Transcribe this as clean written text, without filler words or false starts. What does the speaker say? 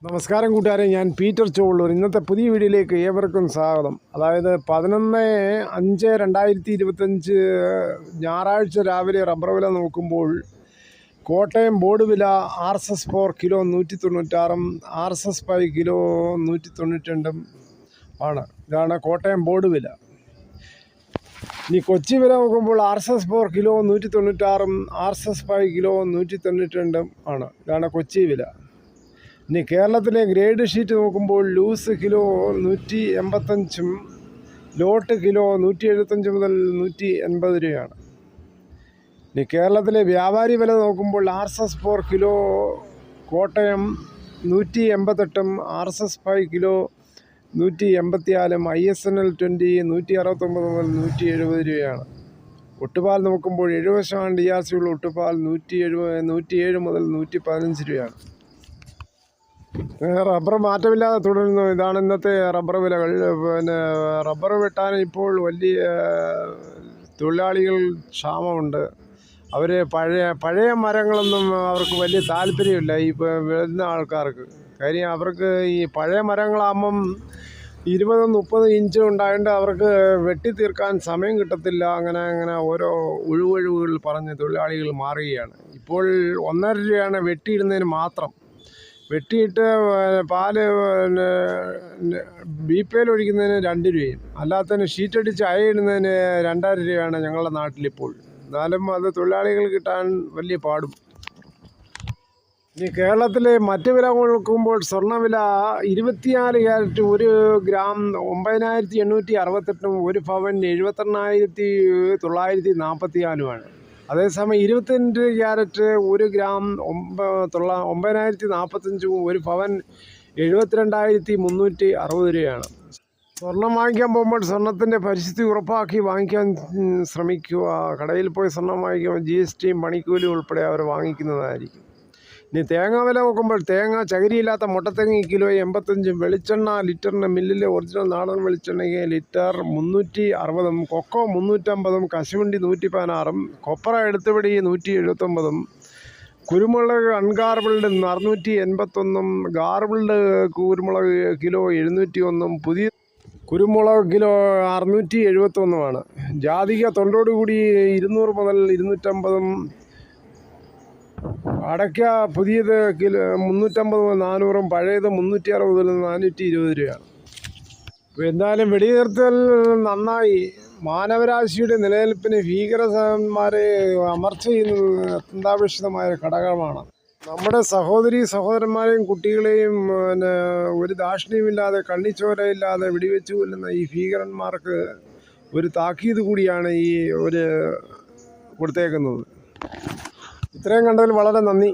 നമസ്കാരം കൂട്ടുകാരെ, ഞാൻ പീറ്റർ ചോളൂർ. ഇന്നത്തെ പുതിയ വീഡിയോയിലേക്ക് ഏവർക്കും സ്വാഗതം. അതായത് 11/5/2025 ഞായറാഴ്ച രാവിലെ റബ്ബർ വില നോക്കുമ്പോൾ കോട്ടയം ബോർഡ് വില RSS4 കിലോ 196, RSS5 കിലോ 192 ആണ്. ഇതാണ് കോട്ടയം ബോർഡ് വില. ഇനി കൊച്ചി വില നോക്കുമ്പോൾ RSS4 കിലോ 196, RSS5 കിലോ 192 ആണ്. ഇതാണ് കൊച്ചി വില. ഇനി കേരളത്തിലെ ഗ്രേഡ് ഷീറ്റ് നോക്കുമ്പോൾ ലൂസ് കിലോ 185, ലോട്ട് കിലോ 175 മുതൽ 180 രൂപയാണ്. ഇനി കേരളത്തിലെ വ്യാപാരി വില നോക്കുമ്പോൾ RSS4 kilo Kottayam 188, RSS5 kilo 184, ISNL 20 169 മുതൽ 170 രൂപയാണ്. ഒട്ടുപാൽ നോക്കുമ്പോൾ 70% DRC ഉള്ള ഒട്ടുപാൽ 107 മുതൽ 115 രൂപയാണ്. റബ്ബർ മാറ്റമില്ലാതെ തുടരുന്നു. ഇതാണ് ഇന്നത്തെ റബ്ബർ വിലകൾ. റബ്ബർ വെട്ടാൻ ഇപ്പോൾ വലിയ തൊഴിലാളികൾ ക്ഷാമമുണ്ട്. അവർ പഴയ മരങ്ങളൊന്നും അവർക്ക് വലിയ താല്പര്യമില്ല ഈ വരുന്ന ആൾക്കാർക്ക്. കാര്യം അവർക്ക് ഈ പഴയ മരങ്ങളാകുമ്പം 20-30 ഇഞ്ച് ഉണ്ടായതുകൊണ്ട് അവർക്ക് വെട്ടി തീർക്കാൻ സമയം കിട്ടത്തില്ല. അങ്ങനെ ഓരോ ഒഴിവുകൾ പറഞ്ഞ് തൊഴിലാളികൾ മാറുകയാണ്. ഇപ്പോൾ 1.5 രൂപയാണ് വെട്ടിയിടുന്നതിന് മാത്രം. വെട്ടിയിട്ട് പാല് ബീപ്പയിൽ ഒഴിക്കുന്നതിന് 2 രൂപയും, അല്ലാത്തതിന് ഷീറ്റടിച്ച് അയയിടുന്നതിന് 2.5 രൂപയാണ് ഞങ്ങളുടെ നാട്ടിലിപ്പോൾ. എന്നാലും അത് തൊഴിലാളികൾ കിട്ടാൻ വലിയ പാടും. ഇനി കേരളത്തിലെ മറ്റ് വില നോക്കുമ്പോൾ സ്വർണ്ണവില 24 ക്യാരറ്റ് 1 ഗ്രാം 9868, 1 പവൻ 72,944. അതേസമയം 22 ക്യാരറ്റ് 1 ഗ്രാം 9,045, 1 പവൻ 72,360 രൂപയാണ്. സ്വർണം വാങ്ങിക്കാൻ പോകുമ്പോൾ സ്വർണത്തിൻ്റെ പരിസ്ഥിതി ഉറപ്പാക്കി വാങ്ങിക്കാൻ ശ്രമിക്കുക. കടയിൽ പോയി സ്വർണം വാങ്ങിക്കുമ്പോൾ GST പണിക്കൂലി ഉൾപ്പെടെ അവർ വാങ്ങിക്കുന്നതായിരിക്കും. ഇനി തേങ്ങ വില നോക്കുമ്പോൾ തേങ്ങ ചകിരിയില്ലാത്ത മുട്ടത്തേങ്ങ കിലോ 85, വെളിച്ചെണ്ണ ലിറ്ററിന് മില്ലിലെ ഒറിജിനൽ നാടൻ വെളിച്ചെണ്ണയ്ക്ക് ലിറ്റർ 360, കൊക്കോ 350, കശുവണ്ടി 116, കൊപ്ര എടുത്തുപിടി 179, കുരുമുളക് അൺഗാർബിൾഡ് 681, ഗാർബിൾഡ് കുരുമുളക് കിലോ 701, പുതിയ കുരുമുളക് കിലോ 671. ജാതിക തൊണ്ടോടുകൂടി 200 മുതൽ 250. അടയ്ക്ക പുതിയത് കിലോ 350 മുതൽ 400, പഴയത് 360 മുതൽ 420 രൂപയാണ്. അപ്പോൾ എന്തായാലും വെടിനിർത്തൽ നന്നായി. മാനവരാശിയുടെ നിലനിൽപ്പിന് ഭീകരന്മാരെ അമർച്ച ചെയ്യുന്നത് അത്യന്താപേക്ഷിതമായ ഘടകമാണ്. നമ്മുടെ സഹോദരന്മാരെയും കുട്ടികളെയും ഒരു ദാക്ഷിണ്യമില്ലാതെ കണ്ണിച്ചോരയില്ലാതെ വെടിവെച്ച് കൊല്ലുന്ന ഈ ഭീകരന്മാർക്ക് ഒരു താക്കീത് കൂടിയാണ് ഈ കൊടുത്തേക്കുന്നത്. ഇത്രയും കണ്ടതിൽ വളരെ നന്ദി.